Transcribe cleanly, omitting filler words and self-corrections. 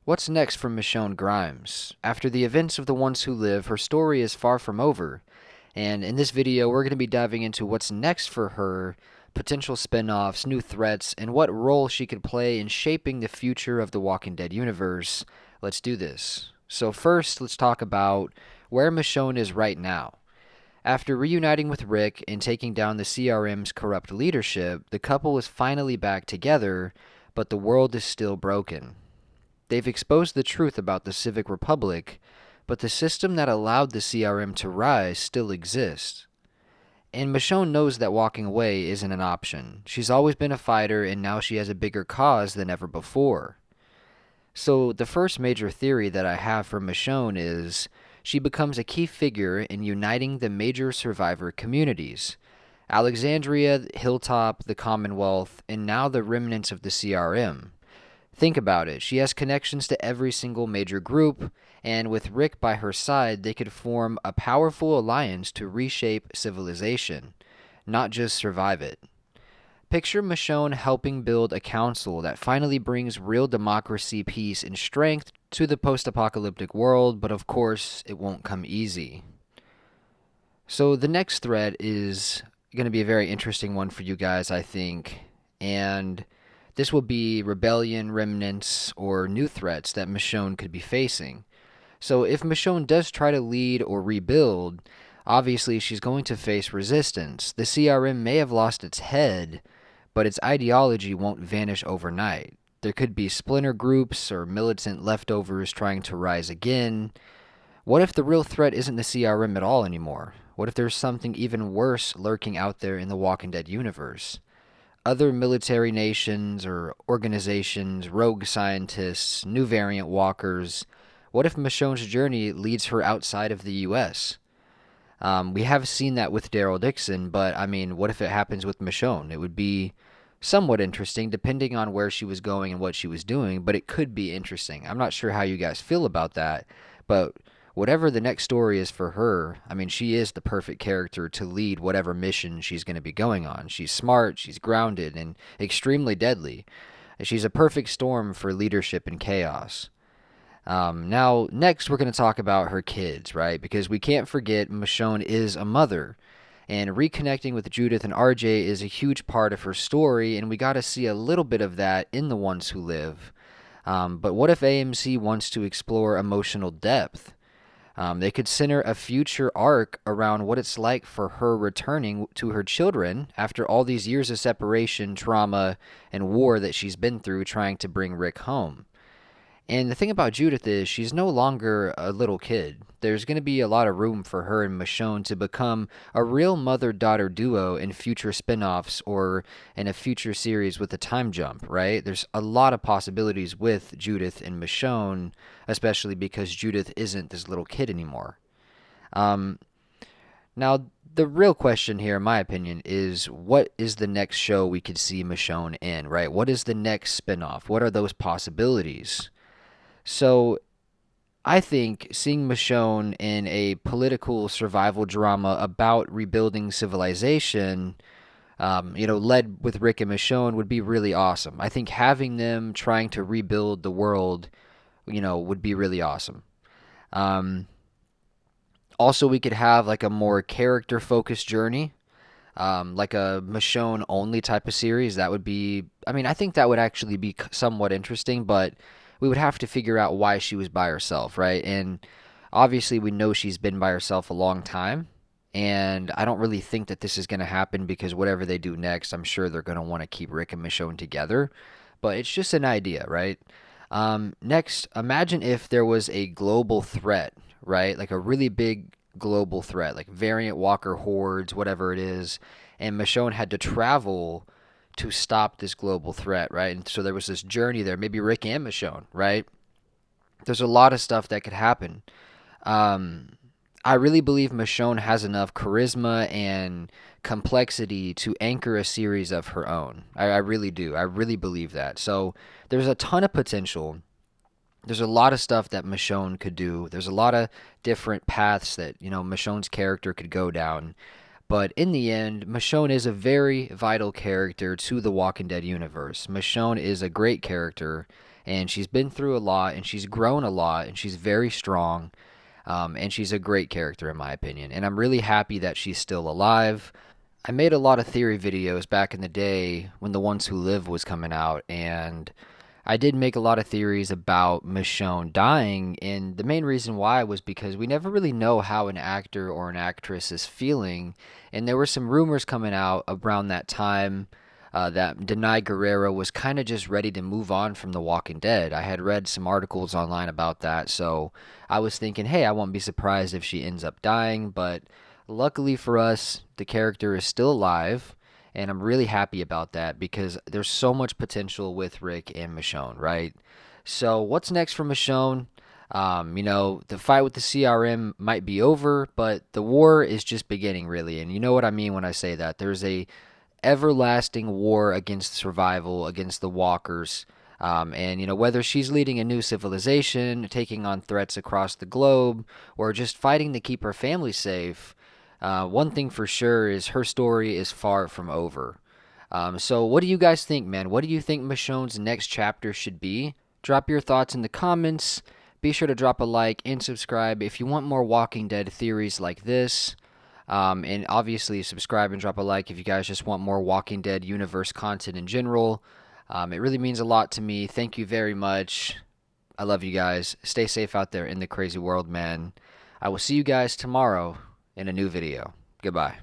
What's next for Michonne Grimes? After the events of The Ones Who Live, her story is far from over. And in this video, we're going to be diving into what's next for her, potential spin-offs, new threats, and what role she could play in shaping the future of the Walking Dead universe. Let's do this. So first, let's talk about where Michonne is right now. After reuniting with Rick and taking down the CRM's corrupt leadership, the couple is finally back together, but the world is still broken. They've exposed the truth about the Civic Republic, but the system that allowed the CRM to rise still exists. And Michonne knows that walking away isn't an option. She's always been a fighter, and now she has a bigger cause than ever before. So, the first major theory that I have for Michonne is she becomes a key figure in uniting the major survivor communities: Alexandria, Hilltop, the Commonwealth, and now the remnants of the CRM. Think about it. She has connections to every single major group, and with Rick by her side, they could form a powerful alliance to reshape civilization, not just survive it. Picture Michonne helping build a council that finally brings real democracy, peace, and strength to the post-apocalyptic world, but of course, it won't come easy. So the next thread is going to be a very interesting one for you guys, I think, and this will be rebellion, remnants, or new threats that Michonne could be facing. So if Michonne does try to lead or rebuild, obviously she's going to face resistance. The CRM may have lost its head, but its ideology won't vanish overnight. There could be splinter groups or militant leftovers trying to rise again. What if the real threat isn't the CRM at all anymore? What if there's something even worse lurking out there in the Walking Dead universe? Other military nations or organizations, rogue scientists, new variant walkers. What if Michonne's journey leads her outside of the U.S.? We have seen that with Daryl Dixon, but I mean, what if it happens with Michonne? It would be somewhat interesting depending on where she was going and what she was doing, but it could be interesting. I'm not sure how you guys feel about that, but whatever the next story is for her, I mean, she is the perfect character to lead whatever mission she's going to be going on. She's smart, she's grounded, and extremely deadly. She's a perfect storm for leadership and chaos. Now, next, we're going to talk about her kids, right? Because we can't forget Michonne is a mother. And reconnecting with Judith and RJ is a huge part of her story, and we got to see a little bit of that in The Ones Who Live. But what if AMC wants to explore emotional depth? They could center a future arc around what it's like for her returning to her children after all these years of separation, trauma, and war that she's been through trying to bring Rick home. And the thing about Judith is she's no longer a little kid. There's going to be a lot of room for her and Michonne to become a real mother-daughter duo in future spin-offs or in a future series with a time jump, right? There's a lot of possibilities with Judith and Michonne, especially because Judith isn't this little kid anymore. Now, the real question here, in my opinion, is what is the next show we could see Michonne in, right? What is the next spin-off? What are those possibilities? So I think seeing Michonne in a political survival drama about rebuilding civilization, led with Rick and Michonne would be really awesome. I think having them trying to rebuild the world, would be really awesome. Also, we could have like a more character-focused journey, like a Michonne only type of series. That would be, I think that would actually be somewhat interesting, but we would have to figure out why she was by herself, right? And obviously we know she's been by herself a long time, and I don't really think that this is going to happen because whatever they do next, I'm sure they're going to want to keep Rick and Michonne together, but it's just an idea, right? Next, imagine if there was a global threat, right? Like a really big global threat, like variant walker hordes, whatever it is, and Michonne had to travel to stop this global threat, right? And so there was this journey there, maybe Rick and Michonne, right? There's a lot of stuff that could happen. I really believe Michonne has enough charisma and complexity to anchor a series of her own. I really do. I really believe that. So there's a ton of potential. There's a lot of stuff that Michonne could do. There's a lot of different paths that, Michonne's character could go down. But in the end, Michonne is a very vital character to the Walking Dead universe. Michonne is a great character, and she's been through a lot, and she's grown a lot, and she's very strong, and she's a great character in my opinion. And I'm really happy that she's still alive. I made a lot of theory videos back in the day when The Ones Who Live was coming out, and I did make a lot of theories about Michonne dying, and the main reason why was because we never really know how an actor or an actress is feeling, and there were some rumors coming out around that time that Denai Guerrero was kind of just ready to move on from The Walking Dead. I had read some articles online about that, so I was thinking, hey, I won't be surprised if she ends up dying, but luckily for us, the character is still alive, and I'm really happy about that because there's so much potential with Rick and Michonne, right? So, what's next for Michonne? The fight with the CRM might be over, but the war is just beginning, really. And you know what I mean when I say that. There's a everlasting war against survival, against the walkers. Whether she's leading a new civilization, taking on threats across the globe, or just fighting to keep her family safe, one thing for sure is her story is far from over. So, what do you guys think, man? What do you think Michonne's next chapter should be? Drop your thoughts in the comments. Be sure to drop a like and subscribe if you want more Walking Dead theories like this. And obviously, subscribe and drop a like if you guys just want more Walking Dead universe content in general. It really means a lot to me. Thank you very much. I love you guys. Stay safe out there in the crazy world, man. I will see you guys tomorrow in a new video. Goodbye.